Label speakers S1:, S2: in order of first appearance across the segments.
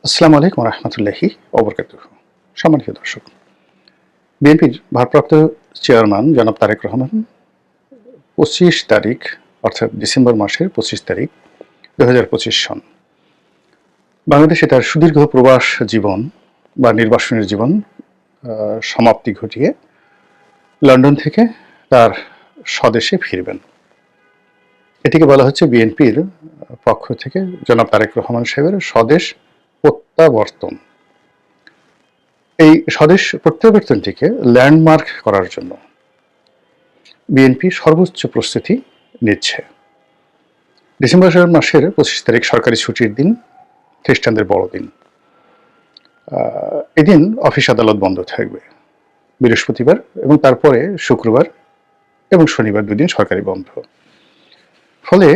S1: আসসালামু আলাইকুম রহমতুল্লাহি ওবরকাতুহু। সম্মানিত দর্শক, বিএনপির ভারপ্রাপ্ত চেয়ারম্যান জনাব তারেক রহমান ২৫ তারিখ অর্থাৎ ডিসেম্বর মাসের ২৫ তারিখ ২০২৫ সন বাংলাদেশে তার সুদীর্ঘ প্রবাস জীবন বা নির্বাসনের জীবন সমাপ্তি ঘটিয়ে লন্ডন থেকে তার স্বদেশে ফিরবেন। এটিকে বলা হচ্ছে বিএনপির পক্ষ থেকে জনাব তারেক রহমান সাহেবের স্বদেশ প্রত্যাবর্তন। এই স্বদেশ প্রত্যাবর্তনটিকে ল্যান্ডমার্ক করার জন্য বিএনপি সর্বোচ্চ প্রস্তুতি নিচ্ছে। ডিসেম্বর মাসের ২৫ তারিখ সরকারি ছুটির দিন, খ্রিস্টানদের বড়দিন। এদিন অফিস আদালত বন্ধ থাকবে, বৃহস্পতিবার এবং তারপরে শুক্রবার এবং শনিবার দুদিন সরকারি বন্ধ। ফলে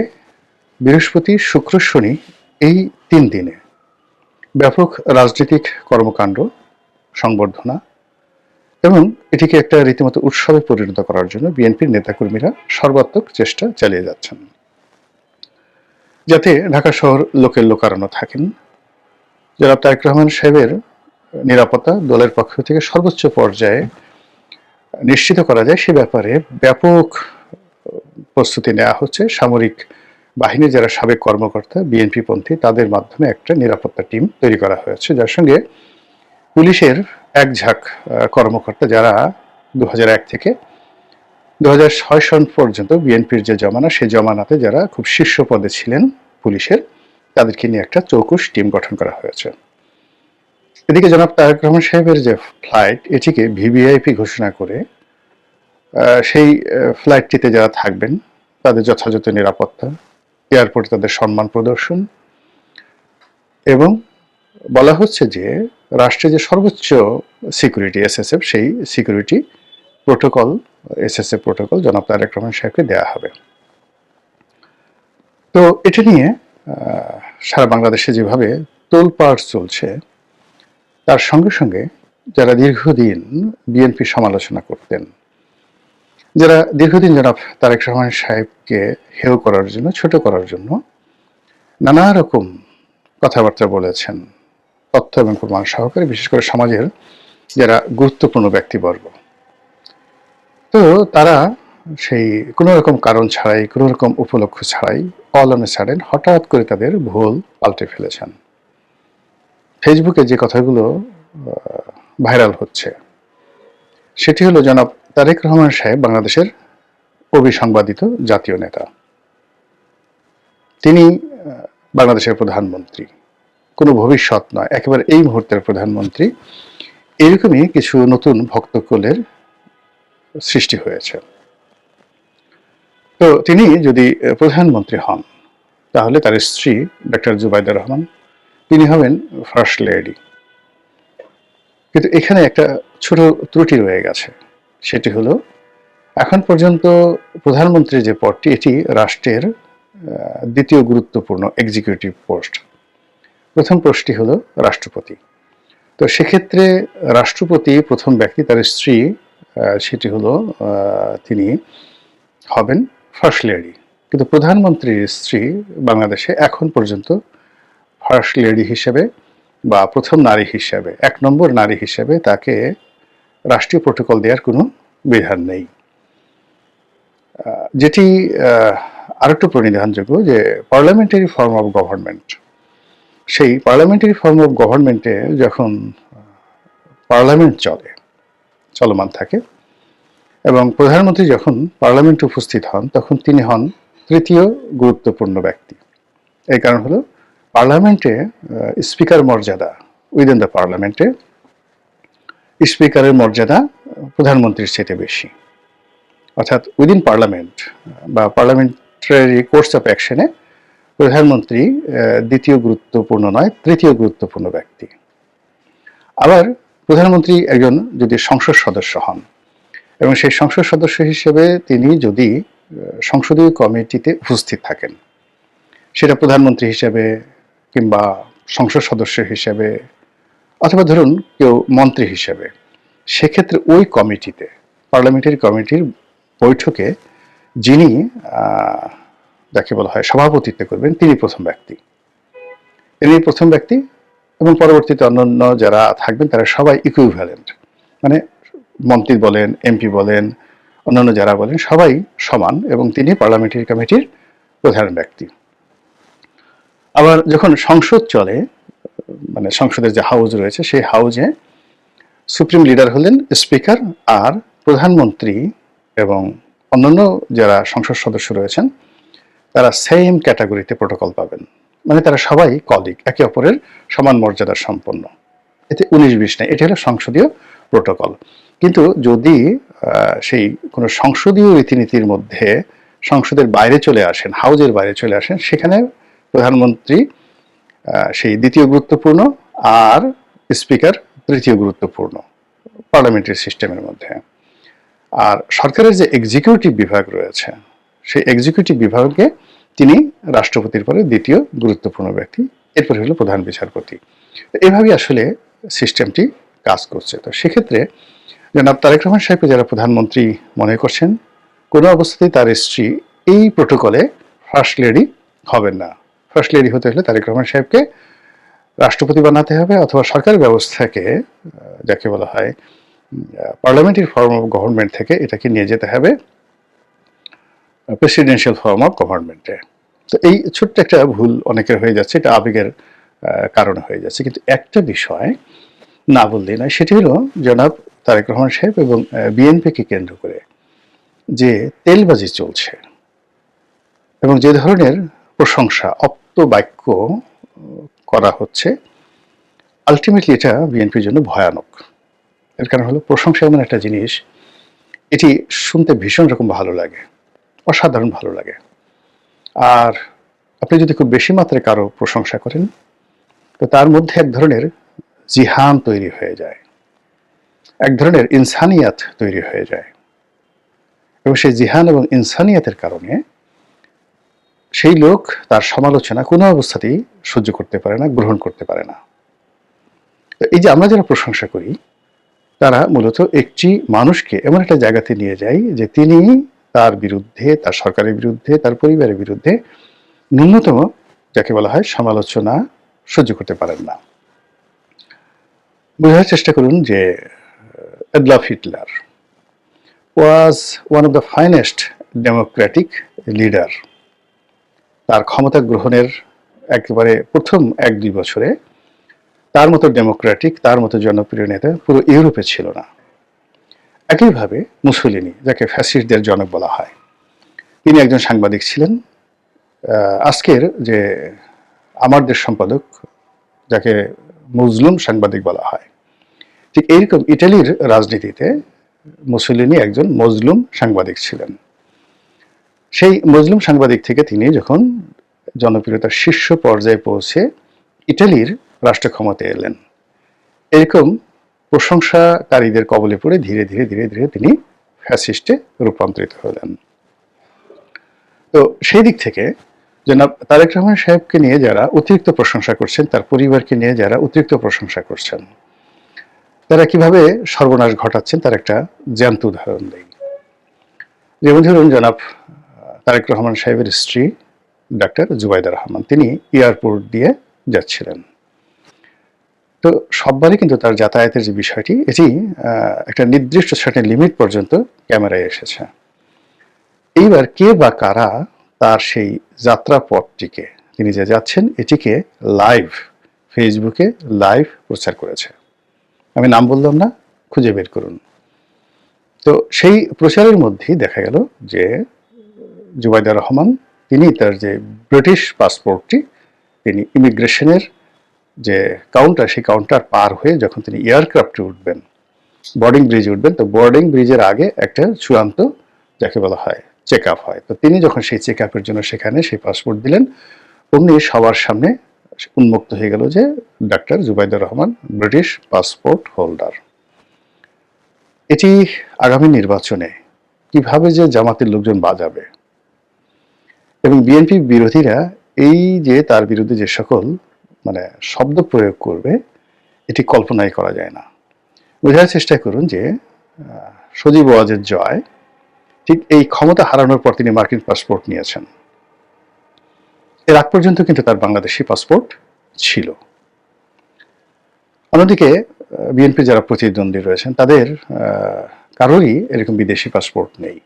S1: বৃহস্পতি, শুক্র, শনি এই ৩ দিনে ব্যাপক রাজনৈতিক কর্মকাণ্ড, সংবর্ধনা এবং এটিকে একটা রীতিমতো উৎসবে পরিণত করার জন্য বিএনপির নেতাকর্মীরা সর্বাত্মক চেষ্টা চালিয়ে যাচ্ছেন, যাতে ঢাকা শহর লোকের লোকারণ্য থাকেন। জনাব তারেক রহমান সাহেবের নিরাপত্তা দলের পক্ষ থেকে সর্বোচ্চ পর্যায়ে নিশ্চিত করা যায় সে ব্যাপারে ব্যাপক প্রস্তুতি নেওয়া হচ্ছে। সামরিক বাহিনীর যারা সাবেক কর্মকর্তা বিএনপি পন্থী তাদের মাধ্যমে একটা নিরাপত্তা টিম তৈরি করা হয়েছে, যার সঙ্গে পুলিশের এক ঝাঁক কর্মকর্তা যারা ২০০১ থেকে ২০০৬ সন পর্যন্ত বিএনপির যে জমানা, সে জমানাতে যারা খুব শীর্ষ পদে ছিলেন পুলিশের, তাদেরকে নিয়ে একটা চৌকুশ টিম গঠন করা হয়েছে। এদিকে জনাব তারেক রহমান সাহেবের যে ফ্লাইট, এটিকে ভিভিআইপি ঘোষণা করে সেই ফ্লাইটটিতে যারা থাকবেন তাদের যথাযথ নিরাপত্তা, এয়ারপোর্টে তাদের সম্মান প্রদর্শন এবং বলা হচ্ছে যে রাষ্ট্রের যে সর্বোচ্চ সিকিউরিটি এসএসএফ, সেই সিকিউরিটি প্রোটোকল, এসএসএফ প্রোটোকল জনাব তারেক রহমান সাহেবকে দেওয়া হবে। তো এটা নিয়ে সারা বাংলাদেশে যেভাবে তোলপাড় চলছে, তার সঙ্গে সঙ্গে যারা দীর্ঘদিন বিএনপি সমালোচনা করতেন, যারা দীর্ঘদিন জনাব তারেক রহমান সাহেবকে হেয় করার জন্য, ছোট করার জন্য নানা রকম কথাবার্তা বলেছেন, তথ্য এবং প্রমাণ সহকারে, বিশেষ করে সমাজের যারা গুরুত্বপূর্ণ ব্যক্তিবর্গ, তো তারা সেই কোনো রকম কারণ ছাড়াই, কোনো রকম উপলক্ষ ছাড়াই অল অন এ সাডেন হঠাৎ করে তাদের ভুল পাল্টে ফেলেছেন। ফেসবুকে যে কথাগুলো ভাইরাল হচ্ছে সেটি হলো, জনাব তারেক রহমান সাহেব বাংলাদেশের অবিসংবাদিত জাতীয় নেতা, তিনি বাংলাদেশের প্রধানমন্ত্রী, কোনো ভবিষ্যৎ নয়, একেবারে এই মুহূর্তের প্রধানমন্ত্রী। এরকমই কিছু নতুন ভক্তকুলের সৃষ্টি হয়েছে। তো তিনি যদি প্রধানমন্ত্রী হন, তাহলে তার স্ত্রী ডক্টর জুবাইদা রহমান, তিনি হবেন ফার্স্ট লেডি। কিন্তু এখানে একটা ছোট ত্রুটি রয়ে গেছে, সেটি হলো এখন পর্যন্ত প্রধানমন্ত্রীর যে পদটি, এটি রাষ্ট্রের দ্বিতীয় গুরুত্বপূর্ণ এক্সিকিউটিভ পোস্ট। প্রথম পোস্টটি হলো রাষ্ট্রপতি। তো সেক্ষেত্রে রাষ্ট্রপতি প্রথম ব্যক্তি, তার স্ত্রী, সেটি হলো তিনি হবেন ফার্স্ট লেডি। কিন্তু প্রধানমন্ত্রীর স্ত্রী বাংলাদেশে এখন পর্যন্ত ফার্স্ট লেডি হিসেবে বা প্রথম নারী হিসেবে, ১ নম্বর নারী হিসেবে তাকে রাষ্ট্রীয় প্রোটোকল দেওয়ার কোনো বিধান নেই। যেটি আরেকটু প্রণিধানযোগ্য যে পার্লামেন্টারি ফর্ম অফ গভর্নমেন্ট, সেই পার্লামেন্টারি ফর্ম অফ গভর্নমেন্টে যখন পার্লামেন্ট চলমান থাকে এবং প্রধানমন্ত্রী যখন পার্লামেন্টে উপস্থিত হন, তখন তিনি হন তৃতীয় গুরুত্বপূর্ণ ব্যক্তি। এই কারণ হলো পার্লামেন্টে স্পিকার মর্যাদা, উইদিন দ্য পার্লামেন্টে স্পিকারের মর্যাদা প্রধানমন্ত্রীর চেয়ে বেশি। অর্থাৎ উইদিন পার্লামেন্ট বা পার্লামেন্টারি কোর্স অফ অ্যাকশনে প্রধানমন্ত্রী দ্বিতীয় গুরুত্বপূর্ণ নয়, তৃতীয় গুরুত্বপূর্ণ ব্যক্তি। আবার প্রধানমন্ত্রী একজন যদি সংসদ সদস্য হন এবং সেই সংসদ সদস্য হিসেবে তিনি যদি সংসদীয় কমিটিতে উপস্থিত থাকেন, সেটা প্রধানমন্ত্রী হিসেবে কিংবা সংসদ সদস্য হিসেবে অথবা ধরুন কেউ মন্ত্রী হিসেবে, সেক্ষেত্রে ওই কমিটিতে, পার্লামেন্টারি কমিটির বৈঠকে যিনি যাকে বলা হয় সভাপতিত্ব করবেন, তিনি প্রথম ব্যক্তি। এবং পরবর্তীতে অন্যান্য যারা থাকবেন তারা সবাই ইকুইভ্যালেন্ট, মানে মন্ত্রী বলেন, এমপি বলেন, অন্যান্য যারা বলেন সবাই সমান, এবং তিনি পার্লামেন্টারি কমিটির প্রধান ব্যক্তি। আবার যখন সংসদ চলে, মানে সংসদের যে হাউস রয়েছে সেই হাউজে সুপ্রিম লিডার হলেন স্পিকার, আর প্রধানমন্ত্রী এবং অন্যান্য যারা সংসদ সদস্য রয়েছেন তারা সেম ক্যাটাগরিতে প্রোটোকল পাবেন, মানে তারা সবাই কলিগ, একে অপরের সমান মর্যাদার সম্পন্ন। এতে 19-20 নেই, এটা হলো সংসদীয় প্রোটোকল। কিন্তু যদি সেই কোনো সংসদীয় রীতিনীতির মধ্যে সংসদের বাইরে চলে আসেন, হাউজের বাইরে চলে আসেন, সেখানে প্রধানমন্ত্রী সেই দ্বিতীয় গুরুত্বপূর্ণ আর স্পিকার তৃতীয় গুরুত্বপূর্ণ পার্লামেন্টারি সিস্টেমের মধ্যে। আর সরকারের যে এক্সিকিউটিভ বিভাগ রয়েছে সেই এক্সিকিউটিভ বিভাগে তিনি রাষ্ট্রপতির পরে দ্বিতীয় গুরুত্বপূর্ণ ব্যক্তি, এরপরে হলো প্রধান বিচারপতি। এভাবেই আসলে সিস্টেমটি কাজ করছে। তো সেক্ষেত্রে জনাব তারেক রহমান সাহেবকে যারা প্রধানমন্ত্রী মনে করছেন, কোনো অবস্থাতেই তার স্ত্রী এই প্রোটোকলে ফার্স্ট লেডি হবেন না। ফার্স্ট লেডি হতে হলে তারেক রহমান সাহেবকে রাষ্ট্রপতি বানাতে হবে, অথবা সরকারি ব্যবস্থাকে, যাকে বলা হয় পার্লামেন্টারি ফর্ম অফ গভর্নমেন্ট থেকে এটাকে নিয়ে যেতে হবে প্রেসিডেন্সিয়াল ফর্ম অফ গভর্নমেন্টে। তো এই ছোট্ট একটা ভুল অনেকের হয়ে যাচ্ছে, এটা আবেগের কারণে হয়ে যাচ্ছে। কিন্তু একটা বিষয় না বললেই নয়, সেটি হলো জনাব তারেক রহমান সাহেব এবং বিএনপিকে কেন্দ্র করে যে তেলবাজি চলছে এবং যে ধরনের প্রশংসা, অপ্ত বাক্য করা হচ্ছে, আলটিমেটলি এটা বিএনপির জন্য ভয়ানক। এর কারণ হলো প্রশংসা এমন একটা জিনিস, এটি শুনতে ভীষণ রকম ভালো লাগে, অসাধারণ ভালো লাগে। আর আপনি যদি খুব বেশি মাত্রায় কারো প্রশংসা করেন তো তার মধ্যে এক ধরনের জিহান তৈরি হয়ে যায়, এক ধরনের ইনসানিয়াত তৈরি হয়ে যায়, এবং সেই জিহান এবং ইনসানিয়াতের কারণে সেই লোক তার সমালোচনা কোনো অবস্থাতেই সহ্য করতে পারে না, গ্রহণ করতে পারে না। এই যে আমরা যারা প্রশংসা করি তারা মূলত একটি মানুষকে এমন একটা জায়গাতে নিয়ে যায় যে তিনি তার বিরুদ্ধে, তার সরকারের বিরুদ্ধে, তার পরিবারের বিরুদ্ধে ন্যূনতম, যাকে বলা হয়, সমালোচনা সহ্য করতে পারেন না। বোঝার চেষ্টা করুন যে Adolf Hitler was one of the finest Democratic leader. তার ক্ষমতা গ্রহণের একেবারে প্রথম 1-2 বছরে তার মতো ডেমোক্রেটিক, তার মতো জনপ্রিয় নেতা পুরো ইউরোপে ছিল না। একইভাবে মুসোলিনি, যাকে ফ্যাসিস্টদের জনক বলা হয়, তিনি একজন সাংবাদিক ছিলেন। আজকের যে আমার দেশ সম্পাদক, যাকে মজলুম সাংবাদিক বলা হয়, ঠিক এইরকম ইটালির রাজনীতিতে মুসোলিনি একজন মজলুম সাংবাদিক ছিলেন। সেই মজলুম সাংবাদিক থেকে তিনি যখন জনপ্রিয়তার শীর্ষ পর্যায়ে পৌঁছে ইটালির রাষ্ট্র ক্ষমতায় এলেন, এরকম প্রশংসাকারীদের কবলে পড়ে ধীরে ধীরে ধীরে ধীরে তিনি ফ্যাসিস্টে রূপান্তরিত হলেন। তো সেই দিক থেকে জনাব তারেক রহমান সাহেবকে নিয়ে যারা অতিরিক্ত প্রশংসা করছেন, তার পরিবারকে নিয়ে যারা অতিরিক্ত প্রশংসা করছেন, তারা কিভাবে সর্বনাশ ঘটাচ্ছেন তার একটা জ্যান্ত উদাহরণ দেই। যেমন ধরুন জনাব তারেক রহমান সাহেবের স্ত্রী ডাক্তার জুবাইদা রহমান, তিনি এয়ারপোর্ট দিয়ে যাচ্ছিলেন। তো সববারই কিন্তু তার যাতায়াতের যে বিষয়টি, এটি একটা নির্দিষ্ট সার্টেন লিমিট পর্যন্ত ক্যামেরায় এসেছে। এইবার কে বা কারা তার সেই যাত্রা পথটিকে, তিনি যে যাচ্ছেন, এটিকে লাইভ ফেসবুকে লাইভ প্রচার করেছে। আমি নাম বললাম না, খুঁজে বের করুন। তো সেই প্রচারের মধ্যেই দেখা গেল যে জুবাইদা রহমান, তিনি তার যে ব্রিটিশ পাসপোর্টটি, তিনি ইমিগ্রেশনের যে কাউন্টার, সেই কাউন্টার পার হয়ে যখন তিনি এয়ারক্রাফটে উঠবেন, বোর্ডিং ব্রিজে উঠবেন, তো বোর্ডিং ব্রিজের আগে একটা চূড়ান্ত, যাকে বলা হয়, চেক আপ হয়। তো তিনি যখন সেই চেক আপের জন্য সেখানে সেই পাসপোর্ট দিলেন, অমনি সবার সামনে উন্মুক্ত হয়ে গেল যে doctor Zubaida Rahman British passport holder. এটি আগামী নির্বাচনে কিভাবে যে জামাতের লোকজন বাজাবে এবং বিএনপি বিরোধীরা এই যে তার বিরুদ্ধে যে সকল শব্দ প্রয়োগ করবে, এটি কল্পনাই করা যায় না। বোঝার চেষ্টা করুন যে সজীব ওয়াজেদ জয় ঠিক এই ক্ষমতা হারানোর পর তিনি মার্কিন পাসপোর্ট নিয়েছেন। এর আগ পর্যন্ত কিন্তু তার বাংলাদেশি পাসপোর্ট ছিল। অন্যদিকে বিএনপি যারা প্রতিদ্বন্দ্বী রয়েছেন তাদের কারোরই এরকম বিদেশি পাসপোর্ট নেই।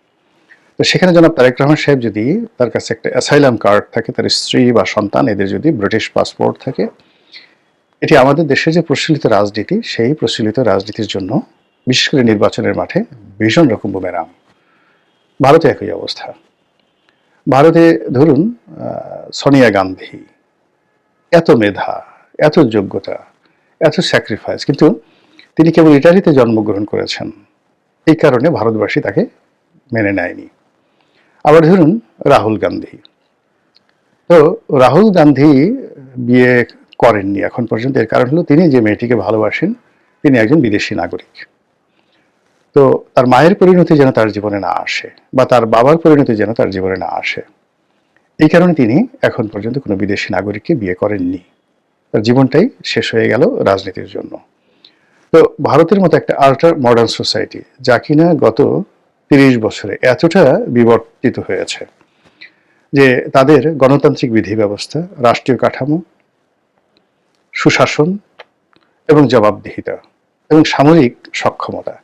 S1: তো সেখানে জনাব তারেক রহমান সাহেব যদি তার কাছে একটা অ্যাসাইলাম কার্ড থাকে, তার স্ত্রী বা সন্তান এদের যদি ব্রিটিশ পাসপোর্ট থাকে, এটি আমাদের দেশের যে প্রচলিত রাজনীতি সেই প্রচলিত রাজনীতির জন্য বিশেষ করে নির্বাচনের মাঠে ভীষণ রকম বুমেরাং। ভারতে একই অবস্থা। ভারতে ধরুন সোনিয়া গান্ধী, এত মেধা, এত যোগ্যতা, এত স্যাক্রিফাইস, কিন্তু তিনি কেবল ইটালিতে জন্মগ্রহণ করেছেন, এই কারণে ভারতবাসী তাকে মেনে নেয়নি। আবার ধরুন রাহুল গান্ধী, তো রাহুল গান্ধী বিয়ে করেননি এখন পর্যন্ত। এর কারণ হলো তিনি যে মেয়েটিকে ভালোবাসেন তিনি একজন বিদেশি নাগরিক। তো তার মায়ের পরিণতি যেন তার জীবনে না আসে বা তার বাবার পরিণতি যেন তার জীবনে না আসে, এই কারণে তিনি এখন পর্যন্ত কোনো বিদেশি নাগরিককে বিয়ে করেননি। তার জীবনটাই শেষ হয়ে গেল রাজনীতির জন্য। তো ভারতের মতো একটা আল্ট্রা মডার্ন সোসাইটি যা কিনা গত 30 বছরে এতটা বিবর্তিত হয়েছে যে তাদের গণতান্ত্রিক বিধি ব্যবস্থা, রাষ্ট্রীয় কাঠামো, সুশাসন এবং জবাবদিহিতা এবং সামরিক সক্ষমতা,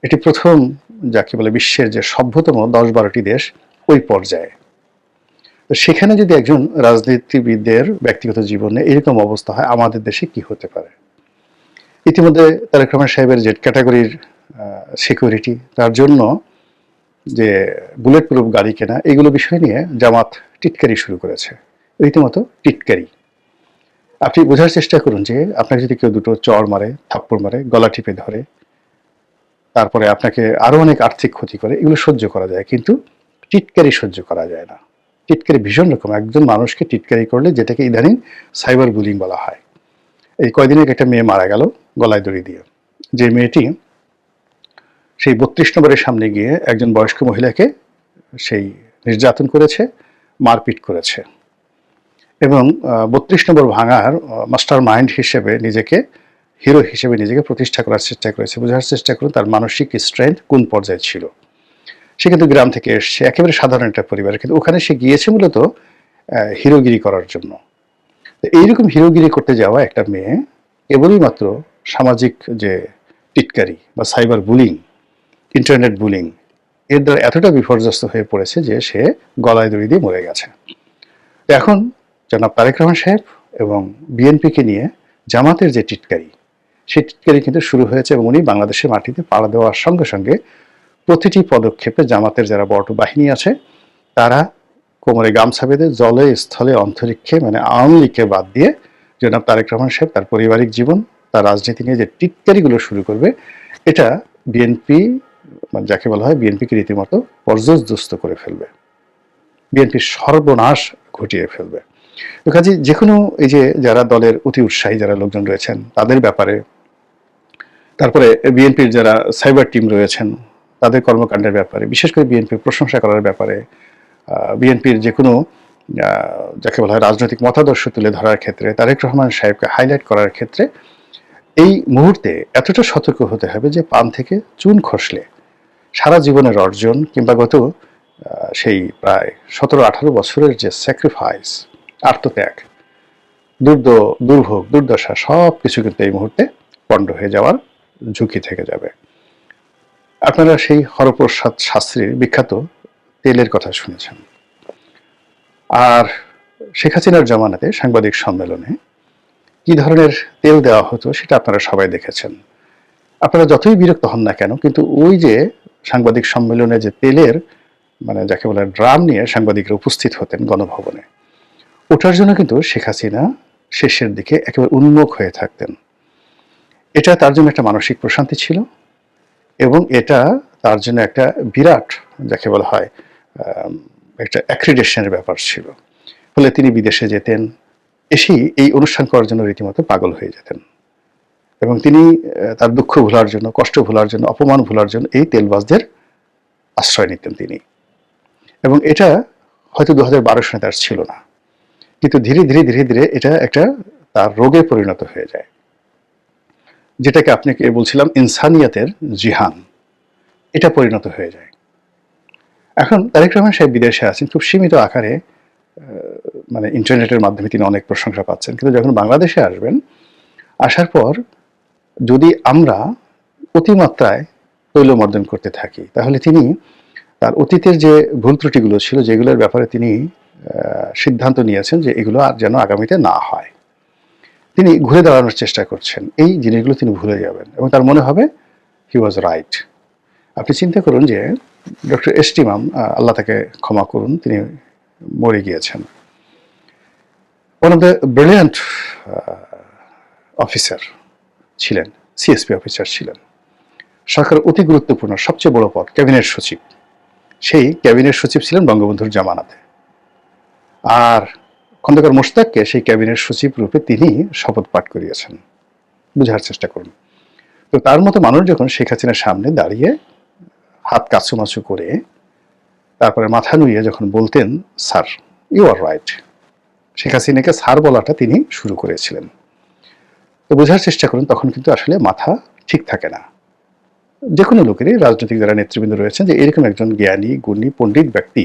S1: এটি প্রথম যাকে বলে বিশ্বের যে সভ্যতম 10-12টি দেশ ওই পর্যায়ে। তো সেখানে যদি একজন রাজনীতিবিদদের ব্যক্তিগত জীবনে এরকম অবস্থা হয়, আমাদের দেশে কি হতে পারে? ইতিমধ্যে তারেক রহমান সাহেবের জেড ক্যাটাগরির সিকিউরিটি, তার জন্য যে বুলেট প্রুফ গাড়ি কেনা, এগুলো বিষয় নিয়ে জামাত টিটকারি শুরু করেছে, রীতিমতো টিটকারি। আপনি বোঝার চেষ্টা করুন যে আপনাকে যদি কেউ দুটো চড় মারে, থাপ্পড় মারে, গলা টিপে ধরে, তারপরে আপনাকে আরো অনেক আর্থিক ক্ষতি করে, এগুলো সহ্য করা যায়, কিন্তু টিটকারি সহ্য করা যায় না। টিটকারি ভীষণ রকম, একজন মানুষকে টিটকারি করলে যেটাকে ইদানিং সাইবার বুলিং বলা হয়। এই কয়দিন আগে একটা মেয়ে মারা গেল গলায় দড়ি দিয়ে, যে মেয়েটি সেই 32 নম্বরের সামনে গিয়ে একজন বয়স্ক মহিলাকে সেই নির্যাতন করেছে, মারপিট করেছে এবং 32 নম্বর ভাঙার মাস্টার মাইন্ড হিসেবে নিজেকে, হিরো হিসেবে নিজেকে প্রতিষ্ঠা করার চেষ্টা করেছে। বোঝার চেষ্টা করুন তার মানসিক স্ট্রেংথ কোন পর্যায়ে ছিল। সে কিন্তু গ্রাম থেকে এসছে, একেবারে সাধারণ একটা পরিবার, কিন্তু ওখানে সে গিয়েছে মূলত হিরোগিরি করার জন্য। তো এইরকম হিরোগিরি করতে যাওয়া একটা মেয়ে কেবলই মাত্র সামাজিক যে টিটকারি বা সাইবার বুলিং, ইন্টারনেট বুলিং, এর দ্বারা এতটা বিপর্যস্ত হয়ে পড়েছে যে সে গলায় দড়ি দিয়ে মরে গেছে। এখন জনাব তারেক রহমান সাহেব এবং বিএনপিকে নিয়ে জামাতের যে টিটকারি, সেই টিটকারি কিন্তু শুরু হয়েছে এবং উনি বাংলাদেশের মাটিতে পাড়া দেওয়ার সঙ্গে সঙ্গে প্রতিটি পদক্ষেপে জামাতের যারা বড় বাহিনী আছে তারা কোমরে গামছা বেঁধে জলে স্থলে অন্তরিক্ষে, মানে আওয়ামী লীগকে বাদ দিয়ে জনাব তারেক রহমান সাহেব তার পারিবারিক জীবন, তার রাজনীতি নিয়ে যে টিটকারিগুলো শুরু করবে, এটা বিএনপি, মানে যাকে বলা হয় বিএনপিকে রীতিমতো পর্যদস্ত করে ফেলবে, বিএনপির সর্বনাশ ঘটিয়ে ফেলবে। তো কাজে যে কোনো এই যে যারা দলের অতি উৎসাহী যারা লোকজন রয়েছেন তাদের ব্যাপারে, তারপরে বিএনপির যারা সাইবার টিম রয়েছেন তাদের কর্মকাণ্ডের ব্যাপারে, বিশেষ করে বিএনপির প্রশংসা করার ব্যাপারে, বিএনপির যে কোনো যাকে বলা হয় রাজনৈতিক মতাদর্শ তুলে ধরার ক্ষেত্রে, তারেক রহমান সাহেবকে হাইলাইট করার ক্ষেত্রে এই মুহূর্তে এতটা সতর্ক হতে হবে যে পান থেকে চুন খসলে সারা জীবনের অর্জন কিংবা গত সেই প্রায় 17-18 বছরের যে স্যাক্রিফাইস, আত্মত্যাগ, দুর্ভোগ, দুর্দশা, সব কিছু কিন্তু এই মুহূর্তে পণ্ড হয়ে যাওয়ার ঝুঁকি থেকে যাবে। আপনারা সেই হরপ্রসাদ শাস্ত্রীর বিখ্যাত তেলের কথা শুনেছেন। আর শেখ হাসিনার জমানাতে সাংবাদিক সম্মেলনে কি ধরনের তেল দেওয়া হতো সেটা আপনারা সবাই দেখেছেন। আপনারা যতই বিরক্ত হন না কেন, কিন্তু ওই যে সাংবাদিক সম্মেলনে যে তেলের, মানে যাকে বলে ড্রাম নিয়ে সাংবাদিকরা উপস্থিত হতেন গণভবনে, ওঠার জন্য কিন্তু শেখ হাসিনা শেষের দিকে একেবারে উন্মুখ হয়ে থাকতেন। এটা তার জন্য একটা মানসিক প্রশান্তি ছিল এবং এটা তার জন্য একটা বিরাট, যাকে বলা হয় একটা অ্যাক্রিডেশনের ব্যাপার ছিল। ফলে তিনি বিদেশে যেতেন, এসেই এই অনুষ্ঠান করার জন্য রীতিমতো পাগল হয়ে যেতেন এবং তিনি তার দুঃখ ভোলার জন্য, কষ্ট ভোলার জন্য, অপমান ভোলার জন্য এই তেলবাজদের আশ্রয় নিতেন তিনি। এবং এটা হয়তো 2012 সালে তার ছিল না, কিন্তু ধীরে ধীরে ধীরে ধীরে এটা একটা তার রোগে পরিণত হয়ে যায়, যেটাকে আপনাকে বলছিলাম ইনসানিয়াতের জিহান, এটা পরিণত হয়ে যায়। এখন তারেক রহমান সাহেব বিদেশে আছেন খুব সীমিত আকারে, মানে ইন্টারনেটের মাধ্যমে তিনি অনেক প্রশংসা পাচ্ছেন, কিন্তু যখন বাংলাদেশে আসবেন, আসার পর যদি আমরা অতিমাত্রায় তৈলমর্দন করতে থাকি, তাহলে তিনি তার অতীতের যে ভুল ত্রুটিগুলো ছিল, যেগুলোর ব্যাপারে তিনি সিদ্ধান্ত নিয়েছেন যে এগুলো আর যেন আগামীতে না হয়, তিনি ঘুরে দাঁড়ানোর চেষ্টা করছেন। এই জিনিসগুলো তিনি ভুলে যাবেন এবং তার মনে হবে হি ওয়াজ রাইট। আপনি চিন্তা করুন যে ডক্টর এস টি ইমাম, আল্লাহ তাকে ক্ষমা করুন, তিনি মরে গিয়েছেন। One of the brilliant officer ছিলেন, সিএসপি অফিসার ছিলেন, সরকার অতি গুরুত্বপূর্ণ সবচেয়ে বড় পদ ক্যাবিনেট সচিব। সেই ক্যাবিনেট সচিব ছিলেন বঙ্গবন্ধুর জামানাতে, আর খন্দকার মোশতাককে সেই ক্যাবিনেট সচিব রূপে তিনি শপথ পাঠ করিয়েছেন। বুঝার চেষ্টা করুন। তো তার মতো মানুষ যখন শেখ হাসিনার সামনে দাঁড়িয়ে হাত কাছুমাছু করে তারপরে মাথা নুইয়ে যখন বলতেন sir you are right, Sheikh হাসিনাকে স্যার বলাটা তিনি শুরু করেছিলেন। তো বোঝার চেষ্টা করুন, তখন কিন্তু আসলে মাথা ঠিক থাকে না যে কোনো লোকেরই, রাজনৈতিক যারা নেতৃবৃন্দ রয়েছেন, যে এরকম একজন জ্ঞানী গুণী পণ্ডিত ব্যক্তি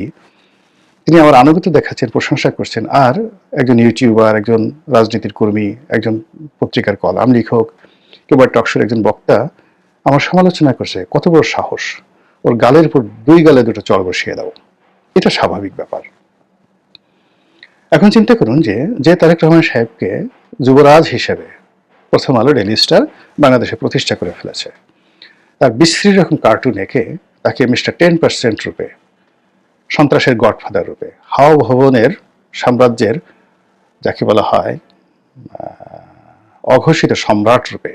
S1: তিনি আমার আনুগত্য দেখাচ্ছেন, প্রশংসা করছেন, আর একজন ইউটিউবার, একজন রাজনীতির কর্মী, একজন পত্রিকার কলাম লেখক কিংবা টকশোর একজন বক্তা আমার সমালোচনা করছে, কত বড় সাহস, ওর গালের উপর দুই গালে দুটো চড় বসিয়ে দাও। এটা স্বাভাবিক ব্যাপার। এখন চিন্তা করুন যে তারেক রহমান সাহেবকে যুবরাজ হিসেবে প্রথম আলো ডেইলি স্টার বাংলাদেশে প্রতিষ্ঠা করে ফেলেছে, তার বিশ্রী রকম কার্টুন এঁকে তাকে মিস্টার 10% রূপে, সন্ত্রাসের গডফাদার রূপে, হাওয়া ভবনের সাম্রাজ্যের যাকে বলা হয় অঘোষিত সম্রাট রূপে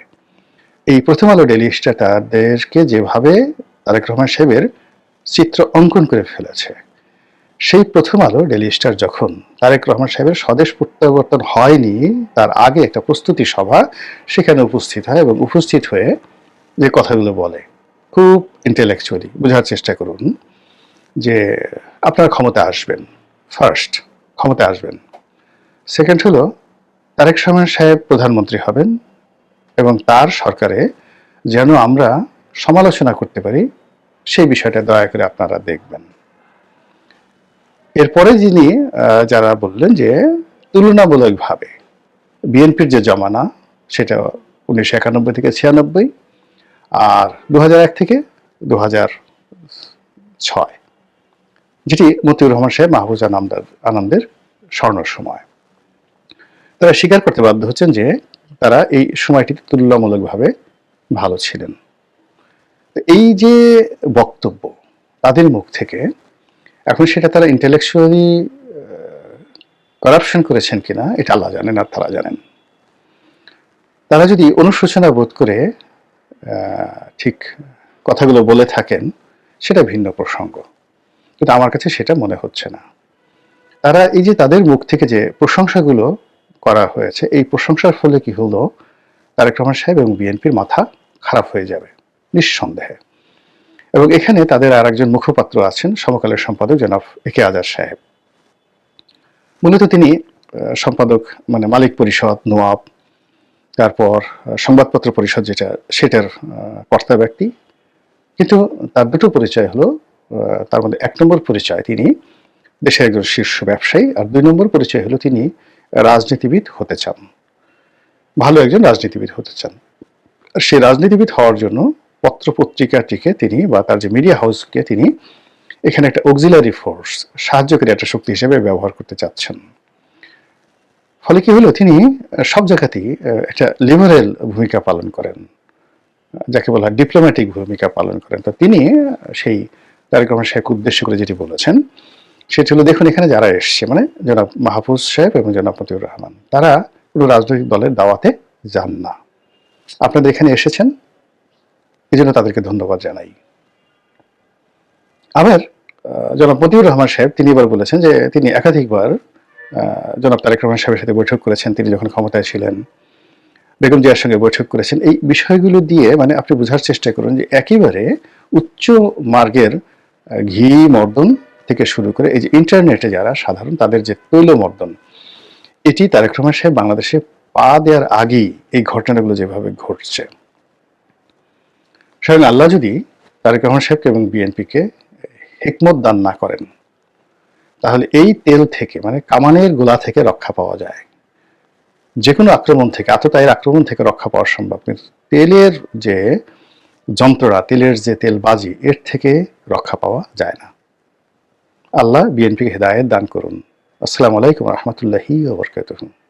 S1: এই প্রথম আলো ডেইলি স্টার তাদেরকে যেভাবে তারেক রহমান সাহেবের চিত্র অঙ্কন করে ফেলেছে, সেই প্রথম আলো ডেইলি স্টার যখন তারেক রহমান সাহেবের স্বদেশ প্রত্যাবর্তন হয়নি তার আগে একটা প্রস্তুতি সভা সেখানে উপস্থিত হয়, এবং উপস্থিত হয়ে যে কথাগুলো বলে খুব ইন্টেলেকচুয়ালি। বোঝার চেষ্টা করুন যে আপনারা ক্ষমতায় আসবেন, ফার্স্ট ক্ষমতায় আসবেন, সেকেন্ড হলো তারেক রহমান সাহেব প্রধানমন্ত্রী হবেন এবং তার সরকারে যেন আমরা সমালোচনা করতে পারি সেই বিষয়টা দয়া করে আপনারা দেখবেন। এরপরে যিনি যারা বললেন যে তুলনামূলকভাবে বিএনপির যে জমানা সেটা 1991 থেকে 96 আর 2001 থেকে 2006, যেটি মতিউর রহমান সাহেব মাহফুজা আনন্দের স্বর্ণ সময়, তারা স্বীকার করতে বাধ্য হচ্ছেন যে তারা এই সময়টিতে তুলনামূলকভাবে ভালো ছিলেন। এই যে বক্তব্য তাদের মুখ থেকে, এখন সেটা তারা ইন্টেলেকচুয়ালি করাপশন করেছেন কিনা এটা আল্লাহ জানেন আর তারা জানেন। তারা যদি অনুশোচনা বোধ করে ঠিক কথাগুলো বলে থাকেন সেটা ভিন্ন প্রসঙ্গ, কিন্তু আমার কাছে সেটা মনে হচ্ছে না। তারা এই যে তাদের মুখ থেকে যে প্রশংসাগুলো করা হয়েছে, এই প্রশংসার ফলে কি হলো, তারেক রহমান সাহেব এবং বিএনপির মাথা খারাপ হয়ে যাবে নিঃসন্দেহে। এবং এখানে তাদের আর একজন মুখপাত্র আছেন, সমকালের সম্পাদক জনাব একে আজাদ সাহেব। মূলত তিনি সম্পাদক মানে মালিক পরিষদ, নোয়াব, তারপর সংবাদপত্র পরিষদ যেটা, সেটার কর্তা ব্যক্তি। কিন্তু তার দুটো পরিচয় হলো, তার মধ্যে 1 নম্বর পরিচয় তিনি দেশের একজন শীর্ষ ব্যবসায়ী, আর 2 নম্বর পরিচয় হলো তিনি রাজনীতিবিদ হতে চান, ভালো একজন রাজনীতিবিদ হতে চান। সেই রাজনীতিবিদ হওয়ার জন্য পত্রপত্রিকাটিকে তিনি বা তার যে মিডিয়া হাউসকে তিনি এখানে একটা অক্সিলারি ফোর্স, সাহায্যকারী একটা শক্তি হিসেবে ব্যবহার করতে চাচ্ছেন। ফলে কি হলো, তিনি সব জায়গাতেই একটা লিবারেল ভূমিকা পালন করেন, যাকে বলা হয় ডিপ্লোম্যাটিক ভূমিকা পালন করেন। তো তিনি সেই তারেক রহমান সাহেবকে উদ্দেশ্য করে যেটি বলেছেন সেটি হলো, দেখুন এখানে যারা এসছে, মানে জনাব মাহফুজ সাহেব এবং জনাব মতিউর রহমান, তারা কোনো রাজনৈতিক দলের দাওয়াতে যান না, আপনাদের এখানে এসেছেন, এই জন্য তাদেরকে ধন্যবাদ জানাই। আবার জনাব মতিউর রহমান সাহেব তিনি এবার বলেছেন যে তিনি একাধিকবার জনাব তারেক রহমান সাহেবের সাথে বৈঠক করেছেন, তিনি যখন ক্ষমতায় ছিলেন, বেগম জিয়ার সঙ্গে বৈঠক করেছেন। এই বিষয়গুলো দিয়ে মানে আপনি বোঝার চেষ্টা করুন যে একেবারে উচ্চ মার্গের ঘি মর্দন থেকে শুরু করে এই যে ইন্টারনেটে যারা সাধারণ তাদের যে তৈলমর্দন, এটি তারেক রহমান সাহেব বাংলাদেশে পা দেওয়ার আগেই এই ঘটনাগুলো যেভাবে ঘটছে, স্বয়ং আল্লাহ যদি তারেক রহমান সাহেবকে এবং বিএনপিকে হিকমত দান না করেন, তাহলে এই তেল থেকে মানে কামানের গোলা থেকে রক্ষা পাওয়া যায়। যে কোনো আক্রমণ থেকে, আততায়ীর আক্রমণ থেকে রক্ষা পাওয়া সম্ভব, কিন্তু তেলের যে যন্ত্রণা, তেলের যে তেলবাজি, এর থেকে রক্ষা পাওয়া যায় না। আল্লাহ বিএনপিকে হেদায়েত দান করুন। আসসালামু আলাইকুম রহমতুল্লাহি ওয়া বারাকাতুহু।